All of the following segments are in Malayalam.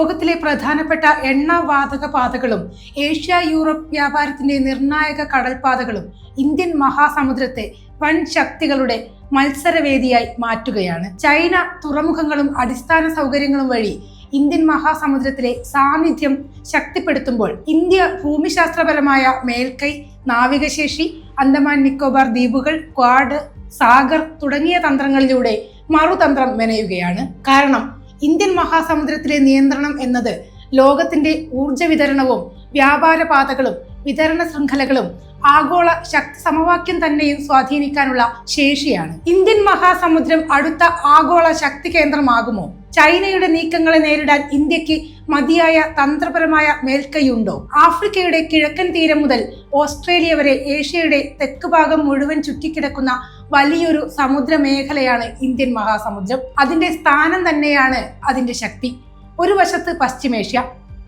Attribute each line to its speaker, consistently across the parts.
Speaker 1: ലോകത്തിലെ പ്രധാനപ്പെട്ട എണ്ണവാതക പാതകളും ഏഷ്യ യൂറോപ്പ് വ്യാപാരത്തിന്റെ നിർണായക കടൽപാതകളും ഇന്ത്യൻ മഹാസമുദ്രത്തെ വൻ ശക്തികളുടെ മത്സരവേദിയായി മാറ്റുകയാണ്. ചൈന തുറമുഖങ്ങളും അടിസ്ഥാന സൗകര്യങ്ങളും വഴി ഇന്ത്യൻ മഹാസമുദ്രത്തിലെ സാന്നിധ്യം ശക്തിപ്പെടുത്തുമ്പോൾ ഇന്ത്യ ഭൂമിശാസ്ത്രപരമായ മേൽക്കൈ, നാവികശേഷി, അന്തമാൻ നിക്കോബാർ ദ്വീപുകൾ, ക്വാഡ്, സാഗർ തുടങ്ങിയ തന്ത്രങ്ങളിലൂടെ മറുതന്ത്രം മെനയുകയാണ്. കാരണം ഇന്ത്യൻ മഹാസമുദ്രത്തിലെ നിയന്ത്രണം എന്നത് ലോകത്തിന്റെ ഊർജ വിതരണവും വ്യാപാര പാതകളും വിതരണ ശൃംഖലകളും ആഗോള ശക്തി സമവാക്യം തന്നെയും സ്വാധീനിക്കാനുള്ള ശേഷിയാണ്. ഇന്ത്യൻ മഹാസമുദ്രം അടുത്ത ആഗോള ശക്തി കേന്ദ്രമാകുമോ? ചൈനയുടെ നീക്കങ്ങളെ നേരിടാൻ ഇന്ത്യക്ക് മതിയായ തന്ത്രപരമായ മേൽക്കൈയുണ്ടോ? ആഫ്രിക്കയുടെ കിഴക്കൻ തീരം മുതൽ ഓസ്ട്രേലിയ വരെ ഏഷ്യയുടെ തെക്ക് ഭാഗം മുഴുവൻ ചുറ്റിക്കിടക്കുന്ന വലിയൊരു സമുദ്ര മേഖലയാണ് ഇന്ത്യൻ മഹാസമുദ്രം. അതിന്റെ സ്ഥാനം തന്നെയാണ് അതിന്റെ ശക്തി. ഒരു വശത്ത് പശ്ചിമേഷ്യ,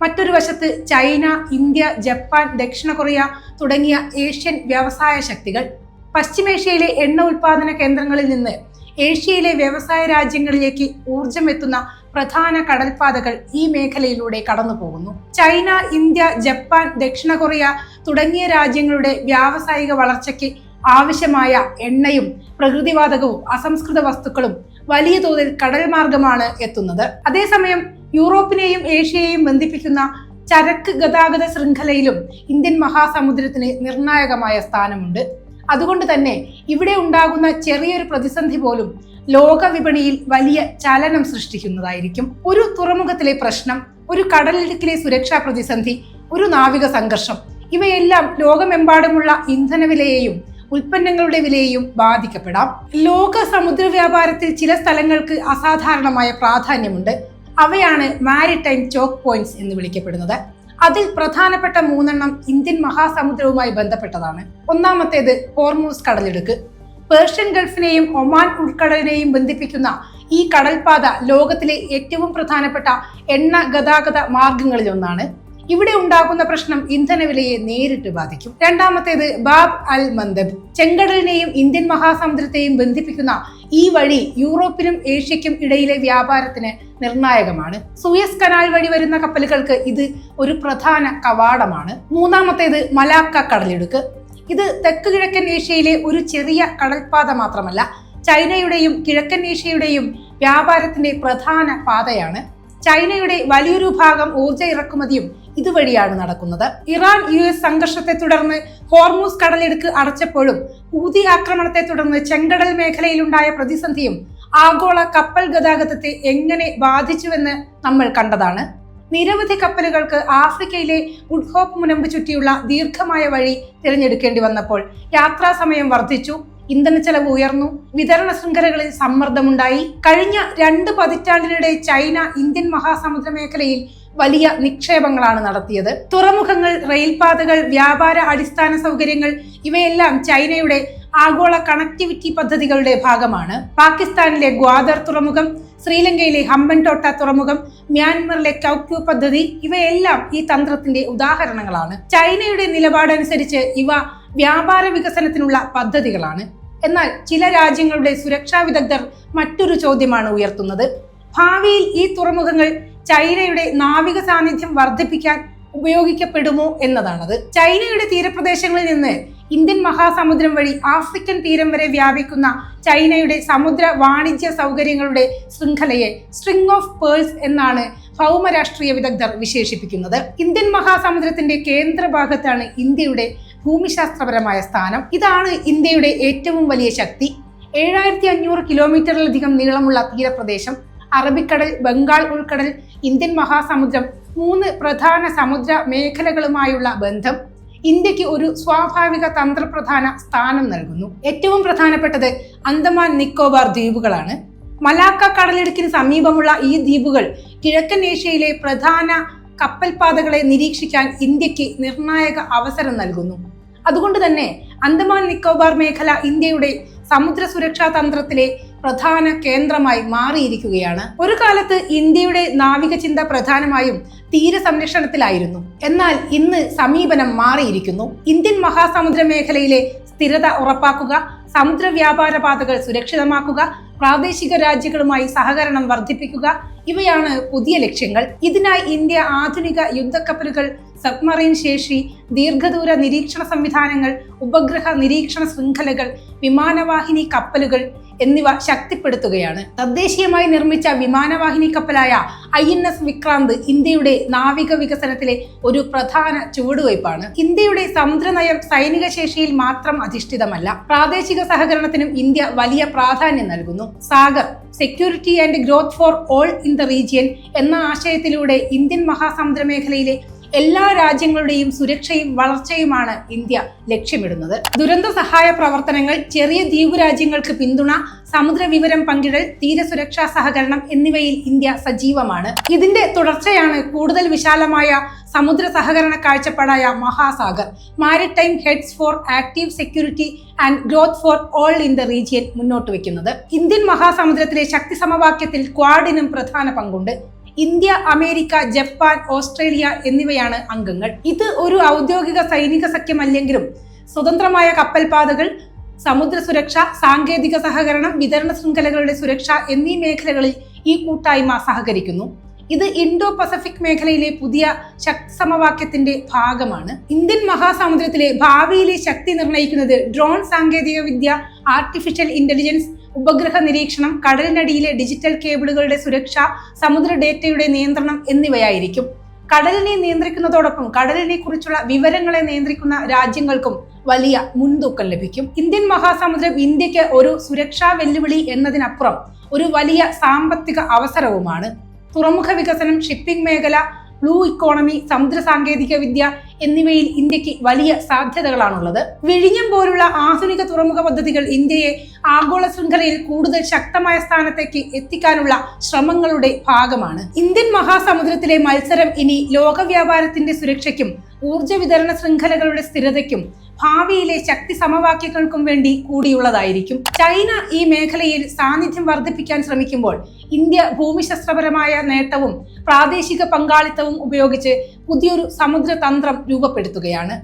Speaker 1: മറ്റൊരു വശത്ത് ചൈന, ഇന്ത്യ, ജപ്പാൻ, ദക്ഷിണ കൊറിയ തുടങ്ങിയ ഏഷ്യൻ വ്യവസായ ശക്തികൾ. പശ്ചിമേഷ്യയിലെ എണ്ണ ഉൽപാദന കേന്ദ്രങ്ങളിൽ നിന്ന് ഏഷ്യയിലെ വ്യവസായ രാജ്യങ്ങളിലേക്ക് ഊർജം എത്തുന്ന പ്രധാന കടൽപാതകൾ ഈ മേഖലയിലൂടെ കടന്നു പോകുന്നു. ചൈന, ഇന്ത്യ, ജപ്പാൻ, ദക്ഷിണ കൊറിയ തുടങ്ങിയ രാജ്യങ്ങളുടെ വ്യാവസായിക വളർച്ചയ്ക്ക് ആവശ്യമായ എണ്ണയും പ്രകൃതിവാതകവും അസംസ്കൃത വസ്തുക്കളും വലിയ തോതിൽ കടൽ മാർഗമാണ് എത്തുന്നത്. അതേസമയം യൂറോപ്പിനെയും ഏഷ്യയെയും ബന്ധിപ്പിക്കുന്ന ചരക്ക് ഗതാഗത ശൃംഖലയിലും ഇന്ത്യൻ മഹാസമുദ്രത്തിന് നിർണായകമായ സ്ഥാനമുണ്ട്. അതുകൊണ്ട് തന്നെ ഇവിടെ ഉണ്ടാകുന്ന ചെറിയൊരു പ്രതിസന്ധി പോലും ലോക വിപണിയിൽ വലിയ ചലനം സൃഷ്ടിക്കുന്നതായിരിക്കും. ഒരു തുറമുഖത്തിലെ പ്രശ്നം, ഒരു കടലിടുക്കിലെ സുരക്ഷാ പ്രതിസന്ധി, ഒരു നാവിക സംഘർഷം, ഇവയെല്ലാം ലോകമെമ്പാടുമുള്ള ഇന്ധനവിലയെയും ഉൽപ്പന്നങ്ങളുടെ വിലയെയും ബാധിക്കപ്പെടാം. ലോക സമുദ്ര വ്യാപാരത്തിൽ ചില സ്ഥലങ്ങൾക്ക് അസാധാരണമായ പ്രാധാന്യമുണ്ട്. അവയാണ് മാരിടൈം ചോക്ക് പോയിന്റ്സ് എന്ന് വിളിക്കപ്പെടുന്നത്. അതിൽ പ്രധാനപ്പെട്ട 3 ഇന്ത്യൻ മഹാസമുദ്രവുമായി ബന്ധപ്പെട്ടതാണ്. ഒന്നാമത്തേത് ഹോർമൂസ് കടലിടുക്ക്. പേർഷ്യൻ ഗൾഫിനെയും ഒമാൻ ഉൾക്കടലിനെയും ബന്ധിപ്പിക്കുന്ന ഈ കടൽപാത ലോകത്തിലെ ഏറ്റവും പ്രധാനപ്പെട്ട എണ്ണ ഗതാഗത മാർഗങ്ങളിലൊന്നാണ്. ഇവിടെ ഉണ്ടാകുന്ന പ്രശ്നം ഇന്ധനവിലയെ നേരിട്ട് ബാധിക്കും. രണ്ടാമത്തേത് ബാബ് അൽ മന്ദബ്. ചെങ്കടലിനെയും ഇന്ത്യൻ മഹാസമുദ്രത്തെയും ബന്ധിപ്പിക്കുന്ന ഈ വഴി യൂറോപ്പിനും ഏഷ്യയ്ക്കും ഇടയിലെ വ്യാപാരത്തിന് നിർണായകമാണ്. സൂയസ് കനാൽ വഴി വരുന്ന കപ്പലുകൾക്ക് ഇത് ഒരു പ്രധാന കവാടമാണ്. മൂന്നാമത്തേത് മലാക്ക കടലിടുക്ക്. ഇത് തെക്ക് കിഴക്കൻ ഏഷ്യയിലെ ഒരു ചെറിയ കടൽപാത മാത്രമല്ല, ചൈനയുടെയും കിഴക്കൻ ഏഷ്യയുടെയും വ്യാപാരത്തിന്റെ പ്രധാന പാതയാണ്. ചൈനയുടെ വലിയൊരു ഭാഗം ഊർജ ഇറക്കുമതിയും ഇതുവഴിയാണ് നടക്കുന്നത്. ഇറാൻ US സംഘർഷത്തെ തുടർന്ന് ഹോർമൂസ് കടലിടുക്ക് അടച്ചപ്പോഴും ഹൂതി ആക്രമണത്തെ തുടർന്ന് ചെങ്കടൽ മേഖലയിലുണ്ടായ പ്രതിസന്ധിയും ആഗോള കപ്പൽ ഗതാഗതത്തെ എങ്ങനെ ബാധിച്ചുവെന്ന് നമ്മൾ കണ്ടതാണ്. നിരവധി കപ്പലുകൾക്ക് ആഫ്രിക്കയിലെ വുഡ് ഹോപ്പ് മുനമ്പ് ചുറ്റിയുള്ള ദീർഘമായ വഴി തിരഞ്ഞെടുക്കേണ്ടി വന്നപ്പോൾ യാത്രാ സമയം വർദ്ധിച്ചു, ഇന്ധനച്ചെലവ് ഉയർന്നു, വിതരണ ശൃംഖലകളിൽ സമ്മർദ്ദമുണ്ടായി. കഴിഞ്ഞ 2 പതിറ്റാണ്ടിനിടെ ചൈന ഇന്ത്യൻ മഹാസമുദ്ര മേഖലയിൽ വലിയ നിക്ഷേപങ്ങളാണ് നടത്തിയത്. തുറമുഖങ്ങൾ, റെയിൽപാതകൾ, വ്യാപാര അടിസ്ഥാന സൗകര്യങ്ങൾ ഇവയെല്ലാം ചൈനയുടെ ആഗോള കണക്ടിവിറ്റി പദ്ധതികളുടെ ഭാഗമാണ്. പാകിസ്ഥാനിലെ ഗ്വാദർ തുറമുഖം, ശ്രീലങ്കയിലെ ഹമ്പൻടോട്ട തുറമുഖം, മ്യാൻമറിലെ കൗക്യു പദ്ധതി ഇവയെല്ലാം ഈ തന്ത്രത്തിന്റെ ഉദാഹരണങ്ങളാണ്. ചൈനയുടെ നിലപാടനുസരിച്ച് ഇവ വ്യാപാര വികസനത്തിനുള്ള പദ്ധതികളാണ്. എന്നാൽ ചില രാജ്യങ്ങളുടെ സുരക്ഷാ വിദഗ്ധർ മറ്റൊരു ചോദ്യമാണ് ഉയർത്തുന്നത്. ഭാവിയിൽ ഈ തുറമുഖങ്ങൾ ചൈനയുടെ നാവിക സാന്നിധ്യം വർദ്ധിപ്പിക്കാൻ ഉപയോഗിക്കപ്പെടുമോ എന്നതാണത്. ചൈനയുടെ തീരപ്രദേശങ്ങളിൽ നിന്ന് ഇന്ത്യൻ മഹാസമുദ്രം വഴി ആഫ്രിക്കൻ തീരം വരെ വ്യാപിക്കുന്ന ചൈനയുടെ സമുദ്ര വാണിജ്യ സൗകര്യങ്ങളുടെ ശൃംഖലയെ സ്ട്രിംഗ് ഓഫ് പേൾസ് എന്നാണ് ഭൗമരാഷ്ട്രീയ വിദഗ്ധർ വിശേഷിപ്പിക്കുന്നത്. ഇന്ത്യൻ മഹാസമുദ്രത്തിന്റെ കേന്ദ്രഭാഗത്താണ് ഇന്ത്യയുടെ ഭൂമിശാസ്ത്രപരമായ സ്ഥാനം. ഇതാണ് ഇന്ത്യയുടെ ഏറ്റവും വലിയ ശക്തി. 7500 കിലോമീറ്ററിലധികം നീളമുള്ള തീരപ്രദേശം, അറബിക്കടൽ, ബംഗാൾ ഉൾക്കടൽ, ഇന്ത്യൻ മഹാസമുദ്രം, 3 പ്രധാന സമുദ്ര മേഖലകളുമായുള്ള ബന്ധം ഇന്ത്യക്ക് ഒരു സ്വാഭാവിക തന്ത്രപ്രധാന സ്ഥാനം നൽകുന്നു. ഏറ്റവും പ്രധാനപ്പെട്ടത് അന്തമാൻ നിക്കോബാർ ദ്വീപുകളാണ്. മലാക്ക കടലിടുക്കിന് സമീപമുള്ള ഈ ദ്വീപുകൾ കിഴക്കൻ ഏഷ്യയിലെ പ്രധാന കപ്പൽപാതകളെ നിരീക്ഷിക്കാൻ ഇന്ത്യക്ക് നിർണായക അവസരം നൽകുന്നു. അതുകൊണ്ട് തന്നെ അന്തമാൻ നിക്കോബാർ മേഖല ഇന്ത്യയുടെ സമുദ്ര സുരക്ഷാ തന്ത്രത്തിലെ പ്രധാന കേന്ദ്രമായി മാറിയിരിക്കുകയാണ്. ഒരു കാലത്ത് ഇന്ത്യയുടെ നാവിക ചിന്ത പ്രധാനമായും തീരസംരക്ഷണത്തിലായിരുന്നു. എന്നാൽ ഇന്ന് സമീപനം മാറിയിരിക്കുന്നു. ഇന്ത്യൻ മഹാസമുദ്ര മേഖലയിലെ സ്ഥിരത ഉറപ്പാക്കുക, സമുദ്ര വ്യാപാര പാതകൾ സുരക്ഷിതമാക്കുക, പ്രാദേശിക രാജ്യങ്ങളുമായി സഹകരണം വർദ്ധിപ്പിക്കുക ഇവയാണ് പുതിയ ലക്ഷ്യങ്ങൾ. ഇതിനായി ഇന്ത്യ ആധുനിക യുദ്ധക്കപ്പലുകൾ, സബ്മറൈൻ ശേഷി, ദീർഘദൂര നിരീക്ഷണ സംവിധാനങ്ങൾ, ഉപഗ്രഹ നിരീക്ഷണ ശൃംഖലകൾ, വിമാനവാഹിനി കപ്പലുകൾ എന്നിവ ശക്തിപ്പെടുത്തുകയാണ്. തദ്ദേശീയമായി നിർമ്മിച്ച വിമാനവാഹിനി കപ്പലായ INS വിക്രാന്ത് ഇന്ത്യയുടെ നാവിക വികസനത്തിലെ ഒരു പ്രധാന ചുവടുവയ്പ്പാണ്. ഇന്ത്യയുടെ സമുദ്രനയം സൈനിക ശേഷിയിൽ മാത്രം അധിഷ്ഠിതമല്ല, പ്രാദേശിക സഹകരണത്തിനും ഇന്ത്യ വലിയ പ്രാധാന്യം നൽകുന്നു. Sagar security and growth for all in the region എന്ന ആശയത്തിലൂടെ ഇന്ത്യൻ മഹാസമുദ്ര മേഖലയിലെ എല്ലാ രാജ്യങ്ങളുടെയും സുരക്ഷയും വളർച്ചയുമാണ് ഇന്ത്യ ലക്ഷ്യമിടുന്നത്. ദുരന്ത സഹായ പ്രവർത്തനങ്ങൾ, ചെറിയ ദ്വീപ് രാജ്യങ്ങൾക്ക് പിന്തുണ, സമുദ്ര വിവരം പങ്കിടൽ, തീരസുരക്ഷാ സഹകരണം എന്നിവയിൽ ഇന്ത്യ സജീവമാണ്. ഇതിന്റെ തുടർച്ചയാണ് കൂടുതൽ വിശാലമായ സമുദ്ര സഹകരണ കാഴ്ചപ്പാടായ Mahasagar, maritime heads for active security and growth for all in the region മുന്നോട്ട് വയ്ക്കുന്നത്. ഇന്ത്യൻ മഹാസമുദ്രത്തിലെ ശക്തി സമവാക്യത്തിൽ ക്വാഡിനും പ്രധാന പങ്കുണ്ട്. ഇന്ത്യ, അമേരിക്ക, ജപ്പാൻ, ഓസ്ട്രേലിയ എന്നിവയാണ് അംഗങ്ങൾ. ഇത് ഒരു ഔദ്യോഗിക സൈനിക സഖ്യമല്ലെങ്കിലും സ്വതന്ത്രമായ കപ്പൽപാതകൾ, സമുദ്ര സുരക്ഷ, സാങ്കേതിക സഹകരണം, വിതരണ ശൃംഖലകളുടെ സുരക്ഷ എന്നീ മേഖലകളിൽ ഈ കൂട്ടായ്മ സഹകരിക്കുന്നു. ഇത് ഇൻഡോ പസഫിക് മേഖലയിലെ പുതിയ ശക്തി സമവാക്യത്തിന്റെ ഭാഗമാണ്. ഇന്ത്യൻ മഹാസമുദ്രത്തിലെ ഭാവിയിലെ ശക്തി നിർണ്ണയിക്കുന്നത് ഡ്രോൺ സാങ്കേതിക വിദ്യ, ആർട്ടിഫിഷ്യൽ ഇന്റലിജൻസ്, ഉപഗ്രഹ നിരീക്ഷണം, കടലിനടിയിലെ ഡിജിറ്റൽ കേബിളുകളുടെ സുരക്ഷ, സമുദ്ര ഡേറ്റയുടെ നിയന്ത്രണം എന്നിവയായിരിക്കും. കടലിനെ നിയന്ത്രിക്കുന്നതോടൊപ്പം കടലിനെ കുറിച്ചുള്ള വിവരങ്ങളെ നിയന്ത്രിക്കുന്ന രാജ്യങ്ങൾക്കും വലിയ മുൻതൂക്കം ലഭിക്കും. ഇന്ത്യൻ മഹാസമുദ്രം ഇന്ത്യക്ക് ഒരു സുരക്ഷാ വെല്ലുവിളി എന്നതിനപ്പുറം ഒരു വലിയ സാമ്പത്തിക അവസരവുമാണ്. തുറമുഖ വികസനം, ഷിപ്പിംഗ് മേഖല, ബ്ലൂ ഇക്കോണമി, സമുദ്ര സാങ്കേതിക വിദ്യ എന്നിവയിൽ ഇന്ത്യക്ക് വലിയ സാധ്യതകളാണുള്ളത്. വിഴിഞ്ഞം പോലുള്ള ആധുനിക തുറമുഖ പദ്ധതികൾ ഇന്ത്യയെ ആഗോള ശൃംഖലയിൽ കൂടുതൽ ശക്തമായ സ്ഥാനത്തേക്ക് എത്തിക്കാനുള്ള ശ്രമങ്ങളുടെ ഭാഗമാണ്. ഇന്ത്യൻ മഹാസമുദ്രത്തിലെ മത്സരം ഇനി ലോക വ്യാപാരത്തിന്റെ സുരക്ഷയ്ക്കും ഊർജ വിതരണ ശൃംഖലകളുടെ സ്ഥിരതയ്ക്കും ഭാവിയിലെ ശക്തി സമവാക്യങ്ങൾക്കും വേണ്ടി കൂടിയുള്ളതായിരിക്കും. ചൈന ഈ മേഖലയിൽ സാന്നിധ്യം വർദ്ധിപ്പിക്കാൻ ശ്രമിക്കുമ്പോൾ ഇന്ത്യ ഭൂമിശാസ്ത്രപരമായ നേട്ടവും പ്രാദേശിക പങ്കാളിത്തവും ഉപയോഗിച്ച് പുതിയൊരു സമുദ്ര തന്ത്രം രൂപപ്പെടുത്തുകയാണ്.